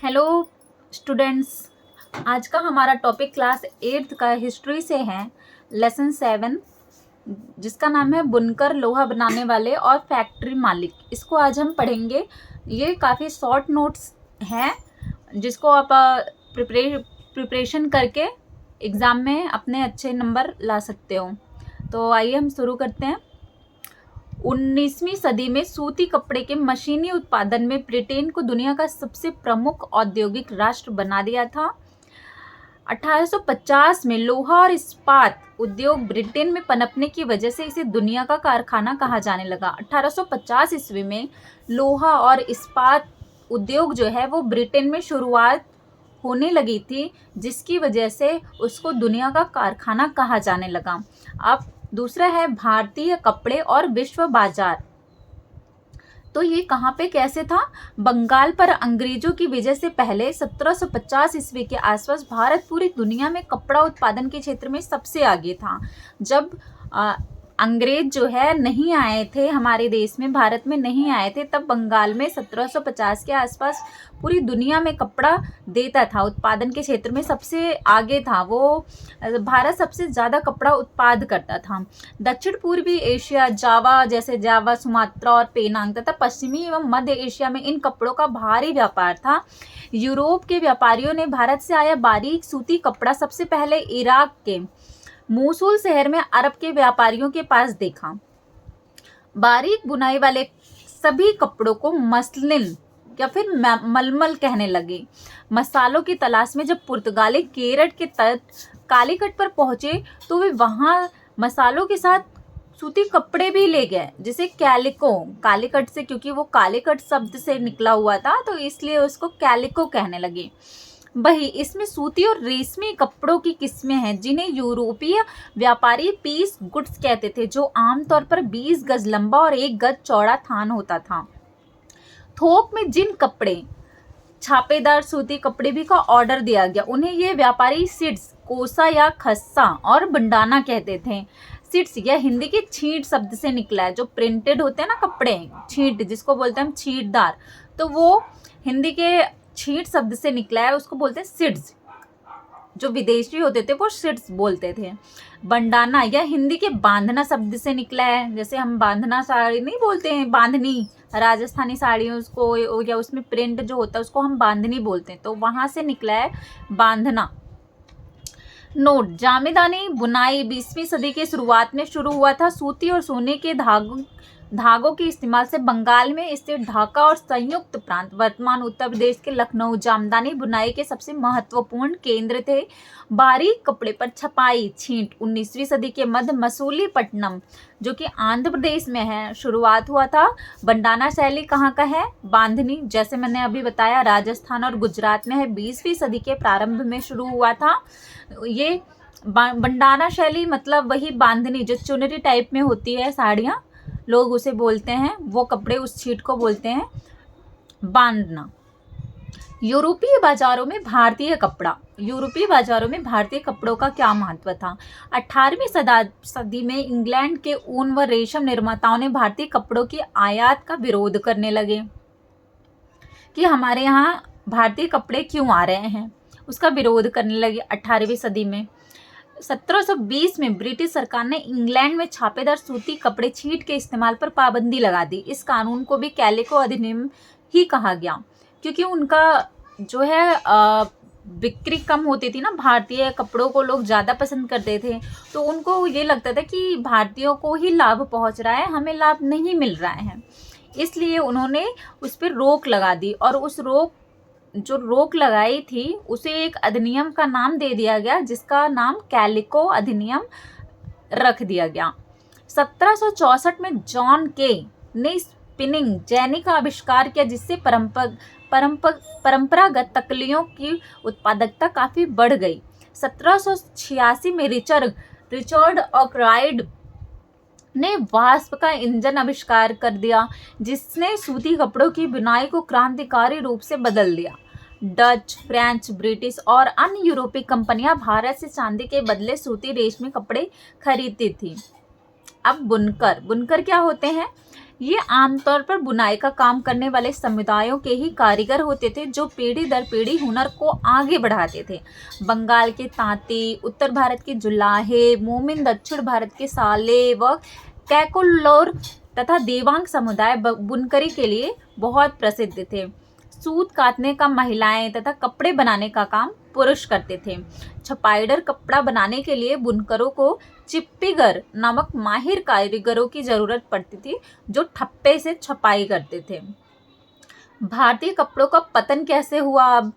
Hello students. आज का हमारा टॉपिक क्लास 8th का हिस्ट्री से है, लेसन 7, जिसका नाम है बुनकर, लोहा बनाने वाले और फैक्ट्री मालिक। इसको आज हम पढ़ेंगे। ये काफ़ी शॉर्ट नोट्स हैं जिसको आप प्रिपरेशन करके एग्ज़ाम में अपने अच्छे नंबर ला सकते हो। तो आइए हम शुरू करते हैं। 19वीं सदी में सूती कपड़े के मशीनी उत्पादन में ब्रिटेन को दुनिया का सबसे प्रमुख औद्योगिक राष्ट्र बना दिया था। 1850 में लोहा और इस्पात उद्योग ब्रिटेन में पनपने की वजह से इसे दुनिया का कारखाना कहा जाने लगा। 1850 ईस्वी में लोहा और इस्पात उद्योग जो है वो ब्रिटेन में शुरुआत होने लगी थी, जिसकी वजह से उसको दुनिया का कारखाना कहा जाने लगा। अब दूसरा है भारतीय कपड़े और विश्व बाजार। तो ये कहाँ पे कैसे था? बंगाल पर अंग्रेजों की विजय से पहले 1750 ईस्वी के आसपास भारत पूरी दुनिया में कपड़ा उत्पादन के क्षेत्र में सबसे आगे था। जब अंग्रेज जो है नहीं आए थे हमारे देश में, भारत में नहीं आए थे, तब बंगाल में 1750 के आसपास पूरी दुनिया में कपड़ा देता था। उत्पादन के क्षेत्र में सबसे आगे था वो। भारत सबसे ज़्यादा कपड़ा उत्पाद करता था। दक्षिण पूर्वी एशिया, जावा जैसे जावा, सुमात्रा और पेनांग तथा पश्चिमी एवं मध्य एशिया में इन कपड़ों का भारी व्यापार था। यूरोप के व्यापारियों ने भारत से आया बारीक सूती कपड़ा सबसे पहले इराक के मूसुल शहर में अरब के व्यापारियों के पास देखा। बारीक बुनाई वाले सभी कपड़ों को मसलिन या फिर मलमल कहने लगे। मसालों की तलाश में जब पुर्तगाली केरट के तट कालीकट पर पहुंचे तो वे वहां मसालों के साथ सूती कपड़े भी ले गए, जिसे कैलिको, कालीकट से, क्योंकि वो कालीकट शब्द से निकला हुआ था तो इसलिए उसको कैलिको कहने लगे। वही इसमें सूती और रेशमी कपड़ों की किस्में हैं जिन्हें यूरोपीय व्यापारी पीस गुड्स कहते थे, जो आमतौर पर 20 गज लंबा और 1 गज चौड़ा थान होता था। थोक में जिन कपड़े, छापेदार सूती कपड़े भी का ऑर्डर दिया गया, उन्हें ये व्यापारी सिड्स, कोसा या खस्सा और बंडाना कहते थे। सिड्स यह हिंदी के छींट शब्द से निकला है। जो प्रिंटेड होते हैं ना कपड़े, छींट जिसको बोलते हैं हम, छींटदार, तो वो हिंदी के छींट शब्द से निकला है, उसको बोलते हैं सिड्स। जो विदेशी होते थे वो सिड्स बोलते थे। बंडाना यह हिंदी के बांधना शब्द से निकला है। जैसे हम बांधना साड़ी नहीं बोलते हैं, बांधनी, राजस्थानी साड़ियों उसको, या उसमें प्रिंट जो होता है उसको हम बांधनी बोलते हैं, तो वहां से निकला है बांधना। नोट, जामेदानी बुनाई 20वीं सदी के शुरुआत में शुरू हुआ था। सूती और सोने के धागों के इस्तेमाल से बंगाल में स्थित ढाका और संयुक्त प्रांत, वर्तमान उत्तर प्रदेश के लखनऊ, जामदानी बुनाई के सबसे महत्वपूर्ण केंद्र थे। बारीक कपड़े पर छपाई, छींट 19वीं सदी के मध्य मसूलीपट्टनम, जो कि आंध्र प्रदेश में है, शुरुआत हुआ था। बंडाना शैली कहाँ का है? बांधनी, जैसे मैंने अभी बताया, राजस्थान और गुजरात में है। 20वीं सदी के प्रारंभ में शुरू हुआ था ये बंडाना शैली। मतलब वही बांधनी जो चुनरी टाइप में होती है साड़ियाँ, लोग उसे बोलते हैं, वो कपड़े, उस छीट को बोलते हैं बांधना। यूरोपीय बाजारों में भारतीय कपड़ा, यूरोपीय बाजारों में भारतीय कपड़ों का क्या महत्व था? 18वीं सदी में इंग्लैंड के ऊन व रेशम निर्माताओं ने भारतीय कपड़ों की आयात का विरोध करने लगे कि हमारे यहाँ भारतीय कपड़े क्यों आ रहे हैं, उसका विरोध करने लगे 18वीं सदी में। 1720 में ब्रिटिश सरकार ने इंग्लैंड में छापेदार सूती कपड़े छींट के इस्तेमाल पर पाबंदी लगा दी। इस कानून को भी कैलिको अधिनियम ही कहा गया, क्योंकि उनका जो है बिक्री कम होती थी ना, भारतीय कपड़ों को लोग ज़्यादा पसंद करते थे, तो उनको ये लगता था कि भारतीयों को ही लाभ पहुंच रहा है, हमें लाभ नहीं मिल रहा है, इसलिए उन्होंने उस पर रोक लगा दी। और उस रोक लगाई थी उसे एक अधिनियम का नाम दे दिया गया, जिसका नाम कैलिको अधिनियम रख दिया गया। 1764 में जॉन के ने स्पिनिंग जेनी का आविष्कार किया, जिससे परंपरागत तकलियों की उत्पादकता काफ़ी बढ़ गई। 1786 में रिचर्ड ऑकराइड ने वास्प का इंजन आविष्कार कर दिया, जिसने सूती कपड़ों की बुनाई को क्रांतिकारी रूप से बदल दिया। डच, फ्रेंच, ब्रिटिश और अन्य यूरोपीय कंपनियां भारत से चांदी के बदले सूती रेशमी कपड़े खरीदती थी। अब बुनकर क्या होते हैं? ये आमतौर पर बुनाई का काम करने वाले समुदायों के ही कारीगर होते थे, जो पीढ़ी दर पीढ़ी हुनर को आगे बढ़ाते थे। बंगाल के तांती, उत्तर भारत के जुलाहे, मोमिन दक्षिण भारत के साले व कैकुल्लोर तथा देवांग समुदाय बुनकरी के लिए बहुत प्रसिद्ध थे। सूत काटने का महिलाएं तथा कपड़े बनाने का काम पुरुष करते थे। छपाईदार कपड़ा बनाने के लिए बुनकरों को चिप्पीगर नामक माहिर कारीगरों की जरूरत पड़ती थी, जो ठप्पे से छपाई करते थे। भारतीय कपड़ों का पतन कैसे हुआ? अब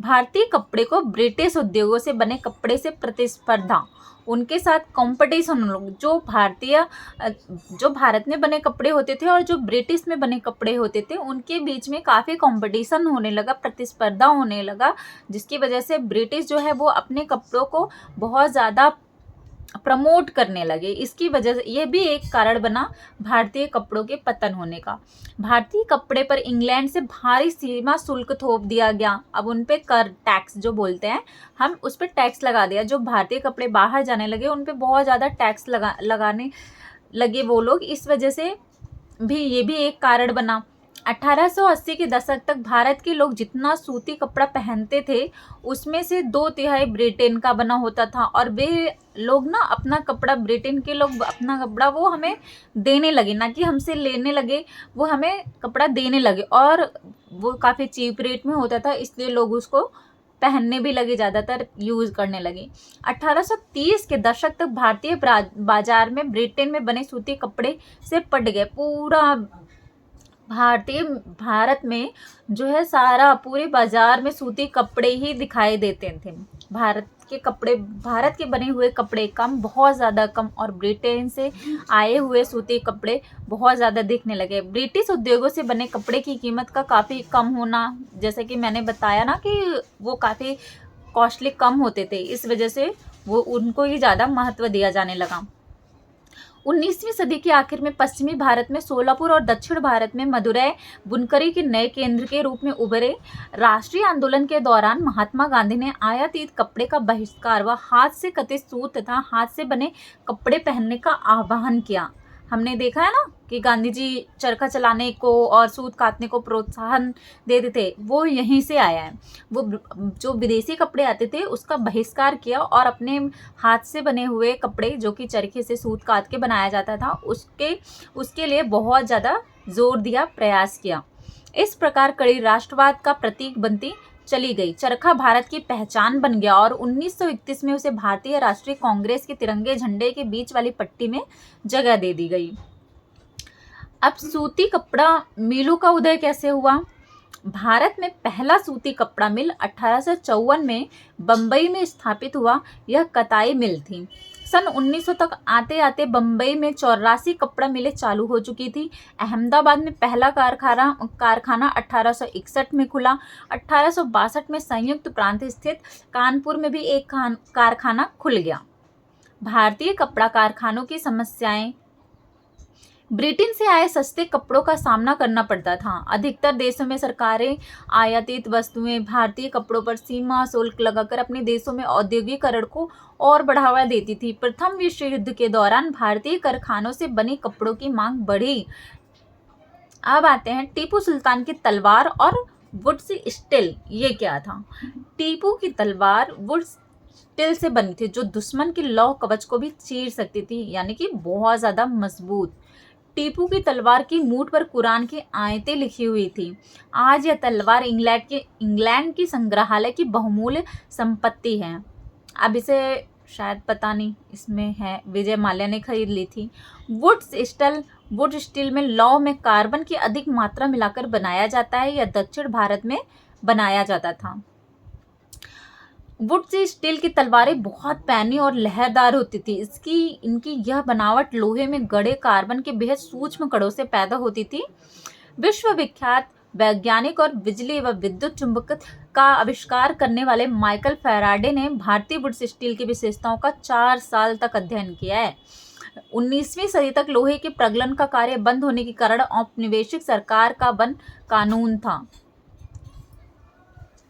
भारतीय कपड़े को ब्रिटिश उद्योगों से बने कपड़े से प्रतिस्पर्धा, उनके साथ कंपटीशन, जो भारत में बने कपड़े होते थे और जो ब्रिटिश में बने कपड़े होते थे, उनके बीच में काफ़ी कंपटीशन होने लगा, प्रतिस्पर्धा होने लगा, जिसकी वजह से ब्रिटिश जो है वो अपने कपड़ों को बहुत ज़्यादा प्रमोट करने लगे। इसकी वजह से ये भी एक कारण बना भारतीय कपड़ों के पतन होने का। भारतीय कपड़े पर इंग्लैंड से भारी सीमा शुल्क थोप दिया गया। अब उन पे कर, टैक्स जो बोलते हैं, हम उस पर टैक्स लगा दिया। जो भारतीय कपड़े बाहर जाने लगे उन पे बहुत ज़्यादा टैक्स लगाने लगे वो लोग। इस वजह से भी ये भी एक कारण बना। 1880 के दशक तक भारत के लोग जितना सूती कपड़ा पहनते थे, उसमें से 2/3 ब्रिटेन का बना होता था, और वे लोग ना अपना कपड़ा, ब्रिटेन के लोग अपना कपड़ा वो हमें देने लगे, ना कि हमसे लेने लगे, वो हमें कपड़ा देने लगे, और वो काफ़ी चीप रेट में होता था, इसलिए लोग उसको पहनने भी लगे, ज़्यादातर यूज़ करने लगे। 1830 के दशक तक भारतीय बाजार में ब्रिटेन में बने सूती कपड़े से पट गए। भारत में जो है सारा पूरे बाजार में सूती कपड़े ही दिखाई देते थे। भारत के बने हुए कपड़े बहुत ज़्यादा कम, और ब्रिटेन से आए हुए सूती कपड़े बहुत ज़्यादा दिखने लगे। ब्रिटिश उद्योगों से बने कपड़े की कीमत का काफ़ी कम होना, जैसे कि मैंने बताया ना कि वो काफ़ी कॉस्टली कम होते थे, इस वजह से वो उनको ही ज़्यादा महत्व दिया जाने लगा। 19वीं सदी के आखिर में पश्चिमी भारत में सोलापुर और दक्षिण भारत में मदुरै बुनकरी के नए केंद्र के रूप में उभरे। राष्ट्रीय आंदोलन के दौरान महात्मा गांधी ने आयातित कपड़े का बहिष्कार व हाथ से कते सूत तथा हाथ से बने कपड़े पहनने का आह्वान किया। हमने देखा है ना कि गांधी जी चरखा चलाने को और सूत काटने को प्रोत्साहन देते थे, वो यहीं से आया है। वो जो विदेशी कपड़े आते थे उसका बहिष्कार किया, और अपने हाथ से बने हुए कपड़े, जो कि चरखे से सूत काट के बनाया जाता था, उसके लिए बहुत ज़्यादा जोर दिया, प्रयास किया। इस प्रकार कड़ी राष्ट्रवाद का प्रतीक बनती चली गई। चरखा भारत की पहचान बन गया, और 1931 में उसे भारतीय राष्ट्रीय कांग्रेस के तिरंगे झंडे के बीच वाली पट्टी में जगह दे दी गई। अब सूती कपड़ा मिलों का उदय कैसे हुआ? भारत में पहला सूती कपड़ा मिल 1854 में बम्बई में स्थापित हुआ। यह कताई मिल थी। सन 1900 तक आते आते बम्बई में 84 कपड़ा मिलें चालू हो चुकी थी। अहमदाबाद में पहला कारखाना 1861 में खुला। 1862 में संयुक्त प्रांत स्थित कानपुर में भी एक कारखाना खुल गया। भारतीय कपड़ा कारखानों की समस्याएं। ब्रिटेन से आए सस्ते कपड़ों का सामना करना पड़ता था। अधिकतर देशों में सरकारें आयातित वस्तुएं, भारतीय कपड़ों पर सीमा शुल्क लगाकर अपने देशों में औद्योगिकरण को और बढ़ावा देती थी। प्रथम विश्व युद्ध के दौरान भारतीय कारखानों से बने कपड़ों की मांग बढ़ी। अब आते हैं टीपू सुल्तान की तलवार और वुड्स स्टील। ये क्या था? टीपू की तलवार वुड्स स्टील से बनी थी, जो दुश्मन के लौह कवच को भी चीर सकती थी, यानी कि बहुत ज़्यादा मजबूत। टीपू की तलवार की मूठ पर कुरान की आयतें लिखी हुई थी। आज यह तलवार इंग्लैंड की संग्रहालय की बहुमूल्य संपत्ति है। अब इसे शायद पता नहीं, इसमें है, विजय माल्या ने खरीद ली थी। वुड स्टील में लौह में कार्बन की अधिक मात्रा मिलाकर बनाया जाता है। यह दक्षिण भारत में बनाया जाता था। वुड से स्टील की तलवारें बहुत पैनी और लहरदार होती थी। इनकी यह बनावट लोहे में गड़े कार्बन के बेहद सूक्ष्म कणों से पैदा होती थी। विश्वविख्यात वैज्ञानिक और बिजली व विद्युत चुंबक का आविष्कार करने वाले माइकल फैराडे ने भारतीय वुड स्टील की विशेषताओं का 4 साल तक अध्ययन किया है। 19वीं सदी तक लोहे के प्रगलन का कार्य बंद होने के कारण औपनिवेशिक सरकार का वन कानून था।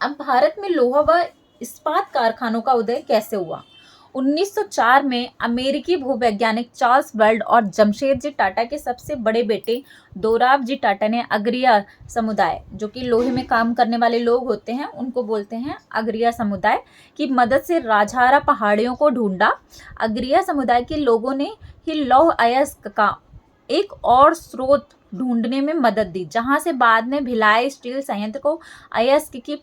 अब भारत में लोहा व इस्पात कारखानों का उदय कैसे हुआ? 1904 में अमेरिकी भूवैज्ञानिक चार्ल्स बर्ड और जमशेदजी टाटा के सबसे बड़े बेटे दोराबजी टाटा ने अगरिया समुदाय, जो कि लोहे में काम करने वाले लोग होते हैं, उनको बोलते हैं अगरिया समुदाय, की मदद से राजहारा पहाड़ियों को ढूंढा। अगरिया समुदाय के लोगों ने ही लौह अयस्क का एक और स्रोत ढूंढने में मदद दी, जहां से बाद में भिलाई स्टील संयंत्र को अयस्क की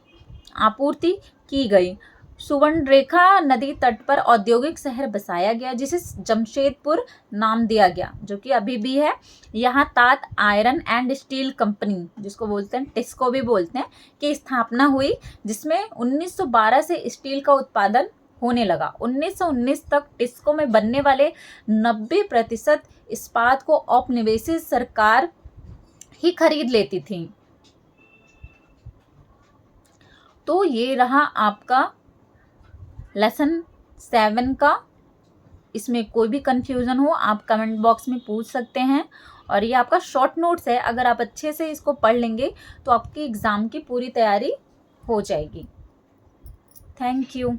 आपूर्ति की गई। सुवर्णरेखा नदी तट पर औद्योगिक शहर बसाया गया, जिसे जमशेदपुर नाम दिया गया, जो कि अभी भी है। यहाँ तात आयरन एंड स्टील कंपनी, जिसको बोलते हैं टिस्को भी बोलते हैं, की स्थापना हुई, जिसमें 1912 से स्टील का उत्पादन होने लगा। 1919 तक टिस्को में बनने वाले 90% इस्पात को औपनिवेशिक सरकार ही खरीद लेती थी। तो ये रहा आपका लेसन 7 का। इसमें कोई भी कंफ्यूजन हो आप कमेंट बॉक्स में पूछ सकते हैं। और ये आपका शॉर्ट नोट्स है, अगर आप अच्छे से इसको पढ़ लेंगे तो आपकी एग्ज़ाम की पूरी तैयारी हो जाएगी। Thank you.